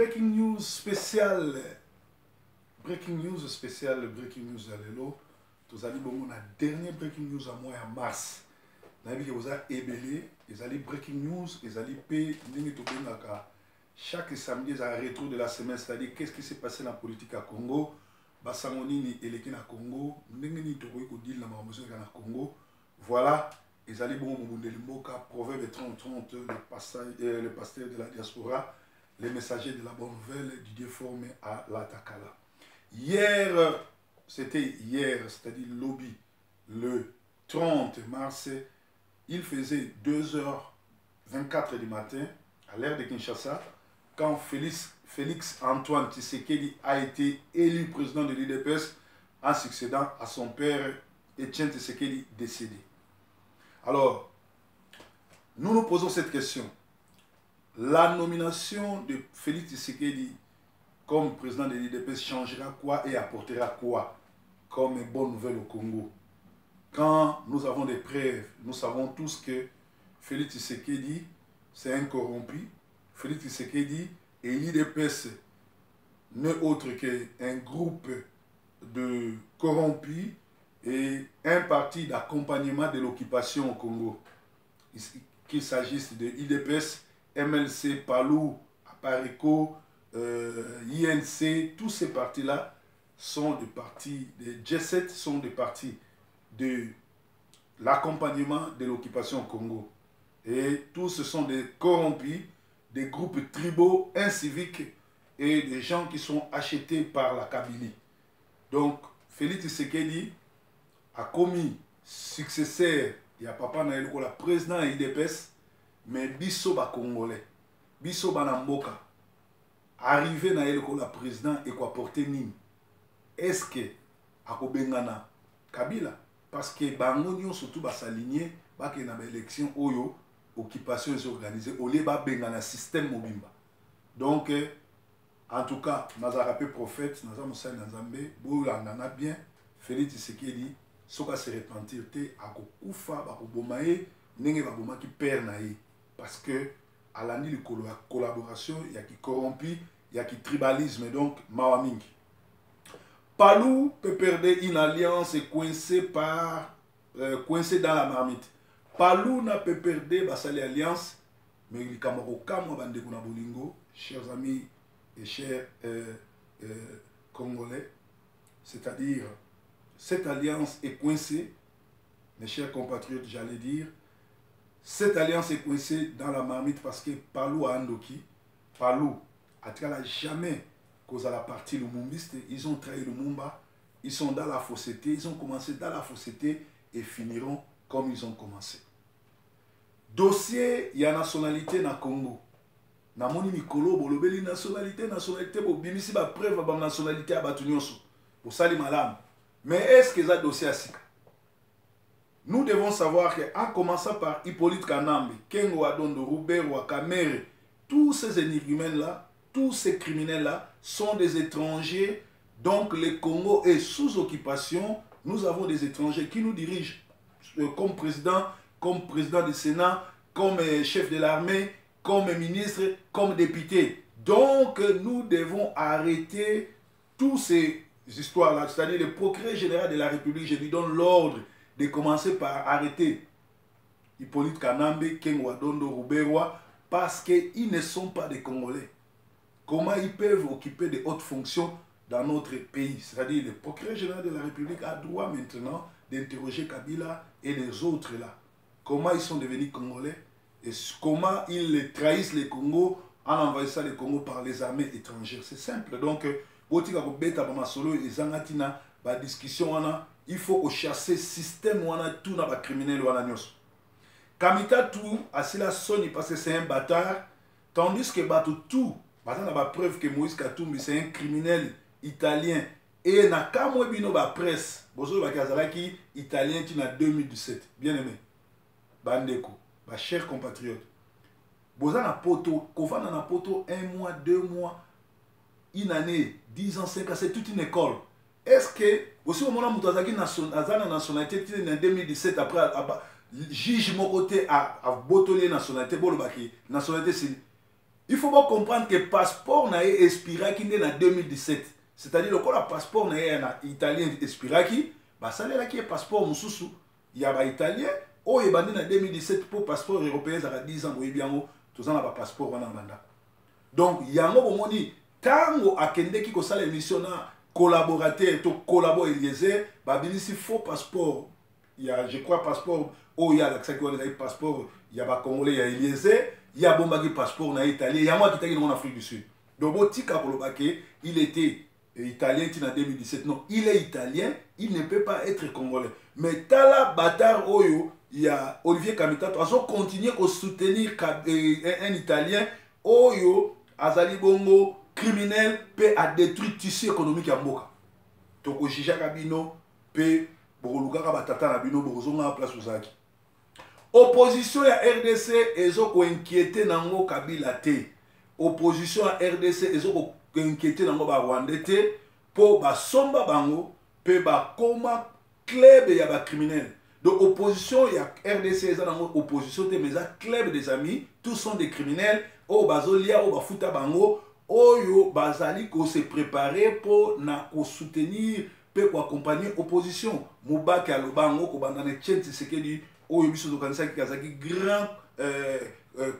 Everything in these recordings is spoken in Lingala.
Breaking news spécial. Breaking news spécial, breaking news à l'élo. Tous allez bon, on a dernier breaking news à moi en mars. Nabi vous a ébélé, ils allaient breaking news, ils allaient payer chaque samedi, ils ont retour de la semaine, c'est-à-dire qu'est-ce qui s'est passé dans la politique à Congo, Basangoni ni éleki na Congo, n'engeni tokoy ko deal na mamuso na Congo. Voilà, ils allaient bon Mubundeli Mboka, Proverbe 30-30, le pasteur de la diaspora, les messagers de la bonne nouvelle, Didier Formé à l'Atakala. Hier, c'était hier, c'est-à-dire lobby, le 30 mars, il faisait 2h24 du matin, à l'heure de Kinshasa, quand Félix Antoine Tshisekedi a été élu président de l'UDPS en succédant à son père Etienne Tshisekedi décédé. Alors, nous nous posons cette question. La nomination de Félix Tshisekedi comme président de l'UDPS changera quoi et apportera quoi comme bonne nouvelle au Congo? Quand nous avons des preuves, nous savons tous que Félix Tshisekedi, c'est un corrompu. Félix Tshisekedi et l'UDPS n'est autre qu'un groupe de corrompus et un parti d'accompagnement de l'occupation au Congo. Qu'il s'agisse de l'UDPS, MLC, Palou, Apareco, INC, tous ces partis-là sont des partis, des G7 sont des partis de l'accompagnement de l'occupation au Congo. Et tous ce sont des corrompus, des groupes tribaux, inciviques et des gens qui sont achetés par la Kabylie. Donc, Félix Tshisekedi a commis successeur, il y a papa Naël Kola, président de l'UDPS, mais biso ba Congolais, biso ba Namboka, arrivé Naël Kola président et quoi porter Nîmes. Est-ce que a Bengana Kabila? Parce que Bangonio surtout va s'aligner, va qu'il y ait une élection Oyo, occupation est organisée, au lieu de Bengana système Mobimba. Donc, en tout cas, nous avons rappelé prophète, nous avons dit Nazambe, nous avons bien, Félix Tshisekedi, ce qui se repentir, à Koufa, à Koubomae, n'est pas qui perd naï. Parce que, à l'année de collaboration, il y a qui corrompu, il y a qui tribalisme, donc, Mawamingi. Palou peut perdre une alliance et coincé dans la marmite. Palou n'a pas perdu l'alliance, mais il y a bolingo, chers amis et chers Congolais, c'est-à-dire cette alliance est coincée, mes chers compatriotes, j'allais dire, cette alliance est coincée dans la marmite parce que Palou a Andoki, Palou a jamais causé la partie lumumbiste, ils ont trahi le Mumba, ils sont dans la fausseté, ils ont commencé dans la fausseté et finiront comme ils ont commencé. Dossier, il y a nationalité dans le Congo. Na moni mikolo bolobeli nationalité bo bimisi ba preuve ba nationalité abatunyoso. Pour sali malam. Mais est-ce que ça dossier asika? Nous devons savoir que en commençant par Hippolyte Kanambe, Kengo Adondo, Robert Wakamere, tous ces énigmens là, tous ces criminels là sont des étrangers. Donc le Congo est sous occupation. Nous avons des étrangers qui nous dirigent comme président du Sénat, comme chef de l'armée, comme ministre, comme député. Donc, nous devons arrêter toutes ces histoires-là. C'est-à-dire, le procureur général de la République, je lui donne l'ordre de commencer par arrêter Hippolyte Kanambe, Kengo Adondo, Ruberwa, parce qu'ils ne sont pas des Congolais. Comment ils peuvent occuper de hautes fonctions dans notre pays? C'est-à-dire, le procureur général de la République a droit maintenant d'interroger Kabila et les autres là. Comment ils sont devenus Congolais et comment ils trahissent le Congo en envahissant le Congo par les armées étrangères. C'est simple. Donc, il faut chasser le système tout dans criminel. Kamita tout, Asila Sony parce que c'est un bâtard, tandis que Batou tout, maintenant on a la preuve que Moïse Katumbi c'est un criminel italien. Et na kamwe bino ba presse, bozo bakazalaki italien qui na 2017. Bien aimé. Bandeko, ma chers compatriotes. Boza na poto, Kofana na poto 1 mois, 2 mois, une année, 10 ans, 5 ans, c'est toute une école. Est-ce que, aussi au moment où Moutazaki a nationalité en 2017, après, juge mon côté à botolier nationalité, nationalité c'est il faut pas comprendre que le passeport n'a expiré qui en 2017. C'est-à-dire que le passeport n'a italien expiré qui, bah ça là qui est passeport mususu, il y a ba italien, oh il bandé en 2017 pour passeport européen ça a 10 ans, oui bien tout ça n'a pas passeport en banda. Donc il y a un moment ni tango akende qui ko sala émission na collaborateur to collabo Eliezer, bah bilisi faux passeport. Il y a je crois passeport oh il y a l'accès qui a passeport, il y a ba congolais, il y a Eliezer. Il y a bon passeport en Italie, il y a moi qui était en Afrique du Sud. Donc, il était italien en 2017. Non, il est italien, il ne peut pas être congolais. Mais Tala Batar Oyo, il y a Olivier Kamitato, ils ont continué à soutenir un italien Oyo, Azali Bongo, criminel, peut a détruit le tissu économique à Mboka. Donc, Jija Kabino, peut Boroluka Batata Nabino, Borozonga place Uzaki. Opposition à RDC ezo inquiété nango Kabila te. Opposition à RDC ezo inquiété nango ba Rwanda te po ba somba bango pe ba koma club ya ba criminel. Donc opposition ya RDC ezo nango opposition te mais ça club des amis, tous sont des criminels. O bazolia o ba futa bango oyo bazali ko se préparer pour na ko soutenir pe ko accompagner opposition. Mubaki alobango ko bandane Tchenti Sekedi oyo biso tokanisa ki azaki grand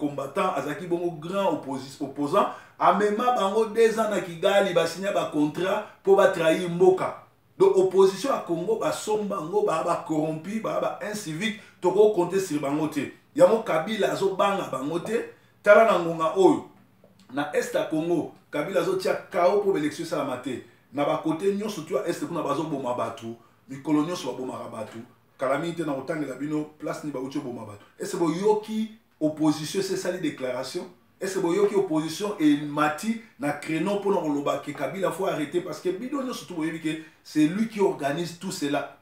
combattant, azaki bongo grand opposant, amema bango 2 ans na Kigali basigna ba contrat pour ba trahir mboka. Donc opposition à Congo ba somba bango ba corrompu ba incivique toko compter sur bango te. Yango Kabila azo banga bango te, tala na ngonga oyo na est à Congo, Kabila azo tia kao pour élection salamate. Na ba côté nyonso tu est kuna bazo boma batu, mikolo nyonso ba boma batu. Calamité na autant de la bino place ni ba ucho boma batu. Est-ce que yoki opposition c'est ça les déclarations? Est-ce que yoki opposition et mati na créneau pour nous loba que Kabila faut arrêter parce que bidonyo surtout que c'est lui qui organise tout cela.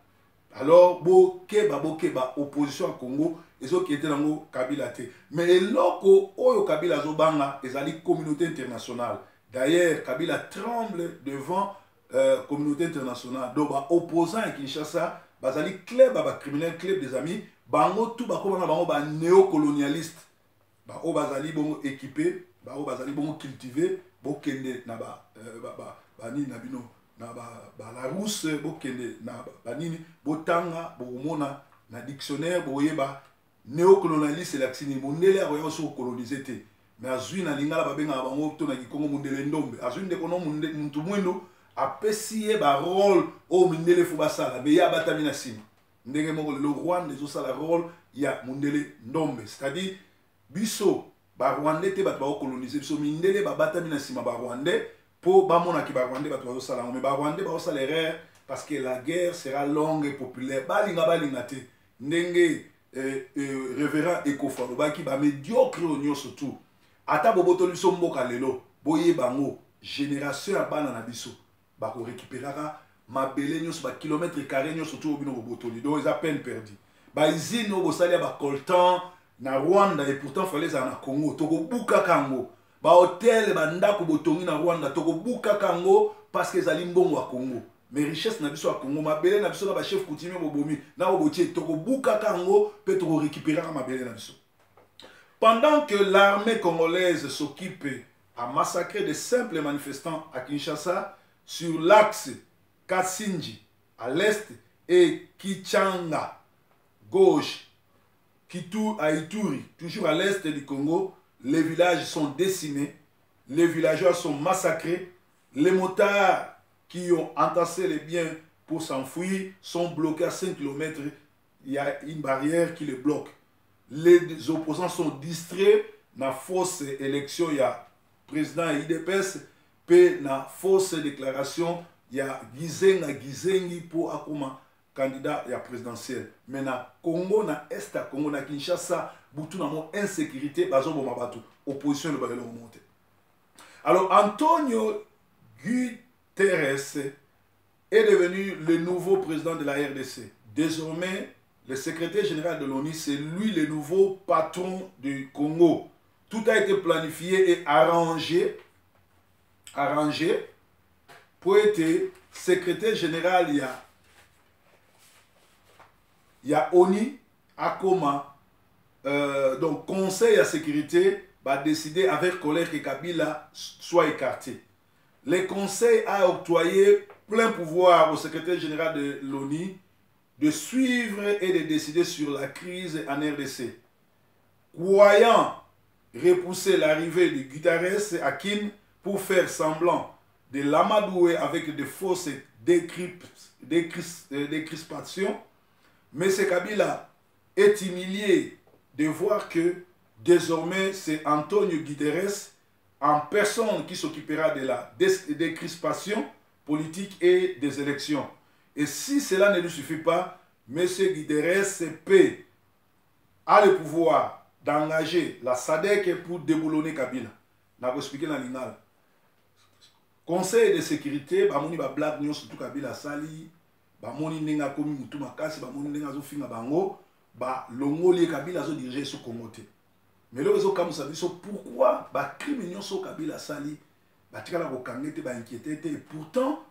Alors bokeba opposition à Congo ezo qui était dans Kabila te. Mais loko oyo Kabila zo banga ezali communauté internationale. D'ailleurs Kabila tremble devant communauté internationale. Donc opposant à Kinshasa bazali club ba criminel club des amis bango tout ba komana bango ba néocolonialiste ba o bazali bongo équipé ba o bazali bongo cultivé bokende na ba nini na bino na ba la rousse bokende na ba nini botanga bomona na dictionnaire boyeba néocolonialiste la xini mondele ayo so coloniser te mais azui na lingala ba benga bango to na Kongo mondele ndombe azui ndeko no muntu mwendo apesi ba rôle au Mundele Fubasala, mais il y a Batamina Sim. Le Rwanda, ils ont le rôle, il y a Mundele Ndombe. C'est-à-dire, Bisso, ba Rwandais, te bat coloniser, Bisso, Mundele, ba Batamina Sim, ba Rwandais, pour Bamona qui ba Rwandais, ba Sala, mais ba Rwandais, ba Sala erreur, parce que la guerre sera longue et populaire. Balinga te. Ndenge, révérend Ekofalo, ba qui ba médiocre au surtout. Ata boboto biso mboka lelo, boye bango, génération à banana biso. Bah récupérera ma belle nyos ba kilomètre carré nyos surtout bino botoli donc ils a peine perdu ba izine au salia ba coltan na Rwanda et pourtant fallait ça na Congo toko buka kango ba hôtel ba ndako botongi na Rwanda toko buka kango parce que zali mbongo wa Congo mais richesse na biso à Congo ma belle na biso na ba chef coutumier bobomi na obotie toko buka kango peut toko récupérer ma belle na biso. Pendant que l'armée congolaise s'occupe à massacrer de simples manifestants à Kinshasa sur l'axe Kassinji à l'est et Kichanga gauche, Kitu à Ituri, toujours à l'est du Congo, les villages sont décimés, les villageois sont massacrés, les motards qui ont entassé les biens pour s'enfuir sont bloqués à 5 km, il y a une barrière qui les bloque. Les opposants sont distraits dans la fausse élection, il y a président IDPS, puis dans la fausse déclaration, il y a Gizengi pour Akuma, candidat à présidentiel. Mais dans Congo, dans Est à Congo, dans Kinshasa, beaucoup d'insécurité, opposition de remonter. Alors Antonio Guterres est devenu le nouveau président de la RDC. Désormais, le secrétaire général de l'ONU, c'est lui le nouveau patron du Congo. Tout a été planifié et arrangé pour être secrétaire général. Il y a ONU, Akoma, donc Conseil à sécurité, va décider avec colère que Kabila soit écarté. Le Conseil a octroyé plein pouvoir au secrétaire général de l'ONU de suivre et de décider sur la crise en RDC. Croyant repousser l'arrivée de Guterres à Kin pour faire semblant de l'amadouer avec de fausses décrispations, M. Kabila est humilié de voir que désormais c'est Antonio Guterres en personne qui s'occupera de la décrispation politique et des élections. Et si cela ne lui suffit pas, M. Guterres a le pouvoir d'engager la SADC pour déboulonner Kabila. Je vais expliquer dans l'inal. Conseil de sécurité, bamoni ba black news surtout Kabila sali, bamoni nenga komi mutu makasi, bamoni nenga zo finga bango, ba longoli Kabila zo diriger sur Congo. Mais là zo kamu sabi so pourquoi ba crime nyonso Kabila sali, ba tikala ko kangete ba inquiété et pourtant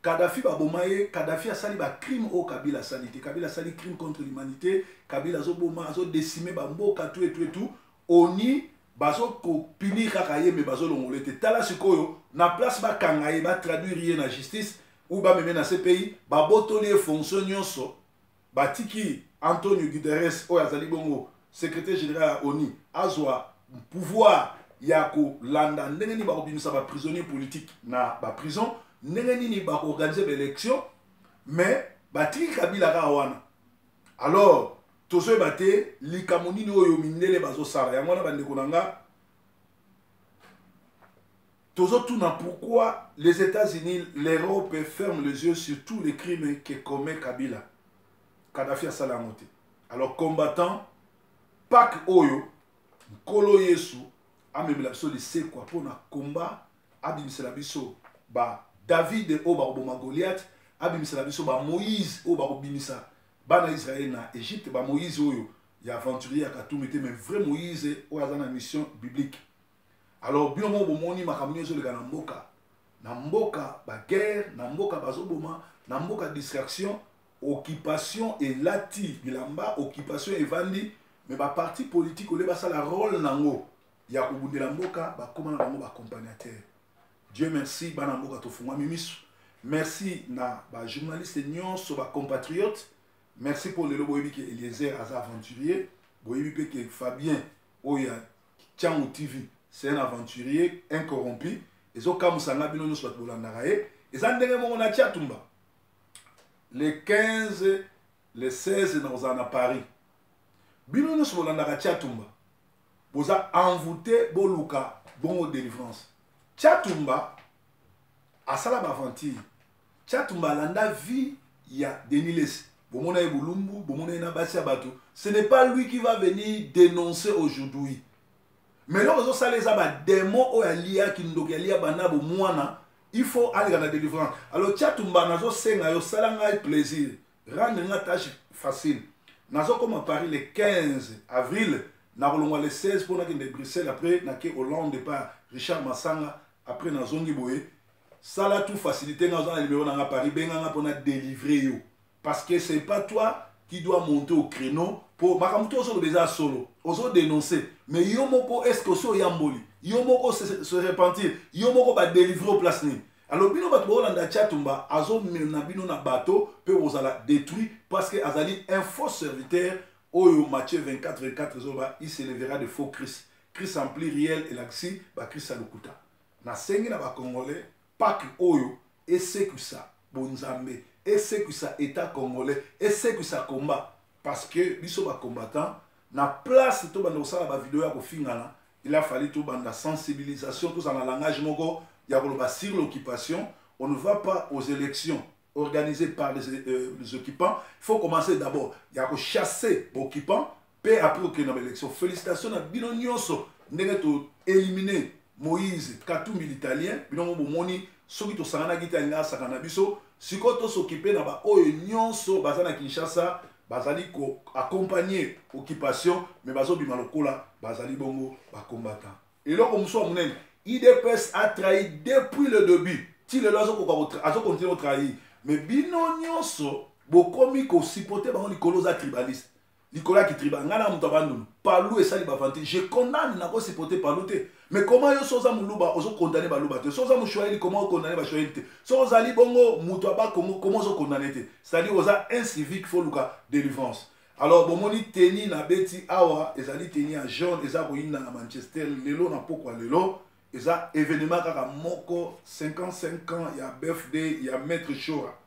Kadhafi ba bomaye, Kadhafi a sali ba crime au Kabila sali, Kabila sali crime contre l'humanité, Kabila zo boma zo décimer ba mboka tout et tout, oni bazo ko punir kakaye me bazo longolete tala sikoyo na place ba kangaye ba traduire rien na justice ou ba meme na CPI ba botoli fonction nyonso batiki Antonio Guterres o azali bongo secrétaire général ONU azwa pouvoir ya ko landa ndenge ni ba obimisa ba prisonnier politique na ba prison ndenge ni ba organiser l'élection mais batiki Kabila ka wana alors tozo bate likamoni no yo mindele bazo sala ya mwana bande konanga tozo tuna pourquoi les États-Unis, l'Europe ferment les yeux sur tous les crimes que commet Kabila. Kadhafi a salamote. Alors combattant Pak Oyo Kolo Yesu a même la biso de c'est quoi pour na combat abimisa la biso ba David o ba oboma Goliath abimisa la biso ba Moïse o ba obimisa bana Israël na Égypte ba Moïse oyo ya aventurier akatumete mais vrai Moïse o azana mission biblique. Alors bien mo bomoni makamni zo le na mboka ba guerre na mboka bazoboma na mboka distraction occupation et lati bilamba occupation et vandi mais ba parti politique ole ba sala rôle nango ya kubundela mboka ba komana nango ba accompagnateur. Dieu merci bana mboka to fungwa mimisu. Merci na ba journaliste nyonso ba compatriotes. Merci pour le lobo que Eliezer Aza aventurier. Boyebi que Fabien Oya Tchangu TV, c'est un aventurier incorrompu. Et zo kamusanga bino nyonso bat bolandarae. Et ça ndenge mo na Tchatumba. Le 15, le 16 nous en à Paris. Bino nyonso bolandara Tchatumba. Boza envoûté boluka bongo délivrance. Tchatumba asala ba aventure. Tchatumba landa vie ya Deniles. Ce n'est pas lui qui va venir dénoncer aujourd'hui. Mais lorsque ça les a démons ou alia qui nous alia banabo moana, il faut aller dans la délivrance. Alors Tchatumba nazo senga yo salanga plaisir, rendre une tâche facile. Nazo comme à Paris le 15 avril, na rolonga le 16 pour na de Bruxelles après na ke Hollande par Richard Massanga après na zongi boye. Ça la tout facilité nazo na numéro na Paris benga pour na délivrer yo. Parce que ce n'est pas toi qui dois monter au créneau pour makamuto ozo déjà solo, ozo dénoncer. Mais yomoko est-ce que so yamboli, yomoko se repentir, yomoko ba délivrer au place ni. Alors bino bato bolanda Tchatumba azo na bino na bateau pe ozala détruit parce que azali un faux serviteur oyo Matthieu 24 zoba il s'élèvera de faux Christ. Christ en pluriel et l'axi ba Christ alukuta. Na sengi na ba congolais pak oyo et c'est que ça bonzambe. Et c'est que ça État congolais, et c'est que ça combat. Parce que, nous sommes combattants, na place tout bande osala ba vidéo ya ko fingana, il a fallu tout bande sensibilisation, tout dans le langage moko, ya ko sur l'occupation, on ne va pas aux élections organisées par les occupants, il faut commencer d'abord, il y a ko chasser occupants, puis après que dans l'élection. Félicitations à bino nyonso, ndenge to éliminer Moïse Katumbi l'italien, bino mo moni soki to sangana gita nga sakana biso. Si on s'occupe na ba oyo nyonso bazana Kinshasa bazali ko accompagner occupation mais bazo bima lokola bazali bongo ba combattant. Et là comme ça munen IDPS a trahi depuis le début. Ti le lozo ko azo continuer à trahir mais bino nyonso bokomi ko supporter bango likolo za tribaliste. Nicolas Kitriba, ngana mutabandulu, Palou et Sali Bavanté, je condamne n'a pas supporté Palou. Mais comment yo soza muluba, ozo condamné Balouba te, soza mouchoyeli, comment condamné Bachoyeli te, soza li bongo, moutaba, comment ozo condamné te, c'est-à-dire oza incivique, faut luka délivrance. Alors, bon, moni teni na beti awa, ezali teni à jaune, eza roïna na Manchester, lelo na pokwa lelo, eza événement kaka moko, 55 ans, il y a birthday, il y a Maître Chora.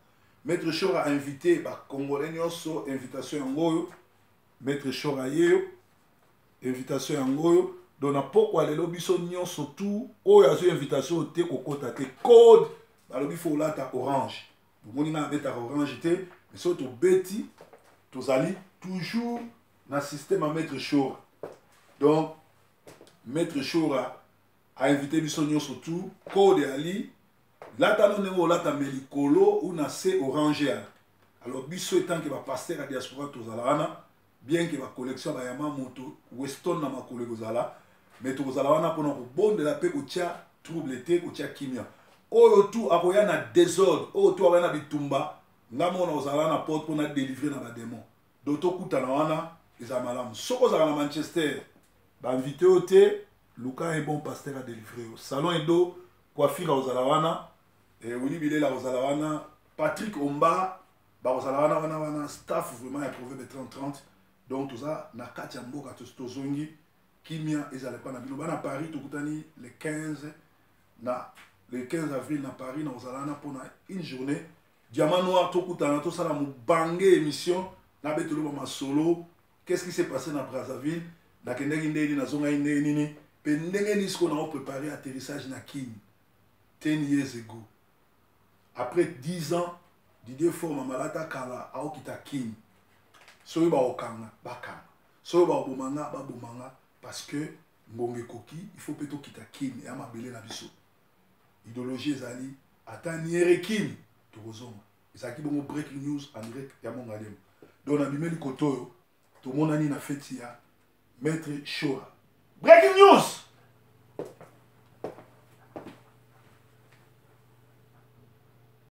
Maître Chora a invité, bah, Congolais nyonso, invitation en goyo, Maître Chora yeo, invitation en goyo, donc na pokwa lelo biso nyonso tout, oyo azo invitation te kokota te, code, balobi fo lata orange. Bomoni na beta orange te, mais surtout beti, tozali toujours dans le système à Maître Chora. Donc, Maître Chora a invité Bissonio surtout, Code Ali, là, tu as un melikolo ou na se orange. Alors, Bisso étant que va passer à la diaspora Tozalana, bien que la collection va yama moto, Weston na ma collègue Ozala, mais Tozalana pour nous bon de la paix ou tia trouble été ou tia kimia. Oyo tout akoya na désordre, oyo tout akoya na bitumba, ngamo na Ozalana porte pour na délivrer na ba démon. D'autres coups à la ils ont malam. Soko à Manchester, bah invité au thé, Lucas est bon pasteur à délivrer. Salon Edo, coiffure aux Alawana, et Willy Bilé la aux Alawana, Patrick Omba, bah aux Alawana, staff vraiment approuvé de 30-30. Donc tout ça, na Katia Mboka, Tostozongi, Kimia, ils n'allaient pas na Binoba, na Paris, tout le 15, le 15 avril, na Paris, na aux Alawana, pour une journée. Diamant Noir, tout ça, la bangé émission. Qu'est-ce qui s'est passé dans Brazzaville? On a préparé l'atterrissage na Kin 10 years ago. Après 10 ans, Didier Forma Malata Kala a okita Kin. Soyo ba okanga, bakanga. Soyo ba obomanga, ba bomanga. Parce que Mbonge Koki, il faut plutôt kita Kin et amabele na biso. Idéologie ezali, ata niere Kin, tozonga. Ezaki bongo breaking news en direct ya mongalem. Donc, on a mis le coteau, tout le monde a dit na fête, Maître Chora. Breaking news!